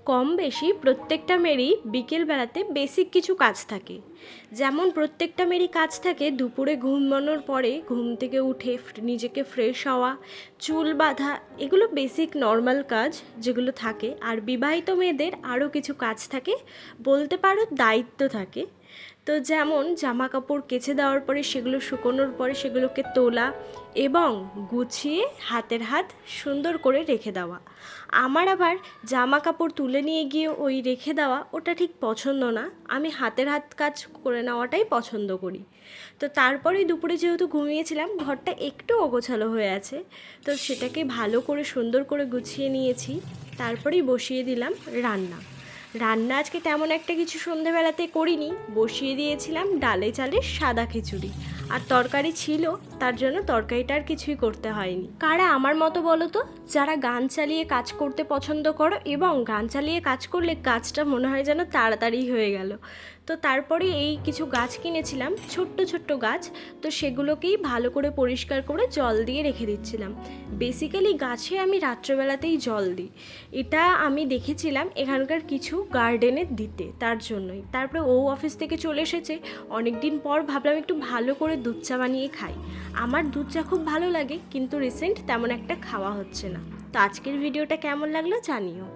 কম বেশি প্রত্যেকটা মেয়েরই বিকেলবেলাতে বেসিক কিছু কাজ থাকে। যেমন প্রত্যেকটা মেয়েরই কাজ থাকে দুপুরে ঘুমানোর পরে ঘুম থেকে উঠে নিজেকে ফ্রেশ হওয়া, চুল বাঁধা, এগুলো বেসিক নর্মাল কাজ যেগুলো থাকে। আর বিবাহিত মেয়েদের আরও কিছু কাজ থাকে, বলতে পারো দায়িত্ব থাকে। তো যেমন জামা কাপড় কেচে দেওয়ার পরে সেগুলো শুকোনোর পরে সেগুলোকে তোলা এবং গুছিয়ে হাতের হাত সুন্দর করে রেখে দেওয়া। আমার আবার জামা কাপড় তুলে নিয়ে গিয়ে ওই রেখে দেওয়া ওটা ঠিক পছন্দ না, আমি হাতের হাত কাজ করে নেওয়াটাই পছন্দ করি। তো তারপরেই দুপুরে যেহেতু ঘুমিয়েছিলাম, ঘরটা একটু অগোছালো হয়ে আছে, তো সেটাকে ভালো করে সুন্দর করে গুছিয়ে নিয়েছি। তারপরেই বসিয়ে দিলাম রান্না। রান্না আজকে তেমন একটা কিছু সন্ধেবেলাতে করিনি, বসিয়ে দিয়েছিলাম ডালে চালের সাদা খিচুড়ি। আর তরকারি ছিল, তার জন্য তরকারিটা আর কিছুই করতে হয়নি। কারা আমার মতো বলো তো, যারা গান চালিয়ে কাজ করতে পছন্দ করো এবং গান চালিয়ে কাজ করলে কাজটা মনে হয় যেন তাড়াতাড়ি হয়ে গেল। তো তারপরে এই কিছু গাছ কিনেছিলাম, ছোট্ট ছোট্ট গাছ, তো সেগুলোকেই ভালো করে পরিষ্কার করে জল দিয়ে রেখে দিচ্ছিলাম। বেসিক্যালি গাছে আমি রাত্রেবেলাতেই জল দিই, এটা আমি দেখেছিলাম এখানকার কিছু গার্ডেনে দিতে, তার জন্যই। তারপরে ও অফিস থেকে চলে এসেছে, অনেক দিন পর ভাবলাম একটু ভালো করে দুধ চা বানিয়ে খাই। আমার দুধ চা খুব ভালো লাগে, কিন্তু রিসেন্ট তেমন একটা খাওয়া হচ্ছে না। তো আজকের ভিডিওটা কেমন লাগলো জানিও।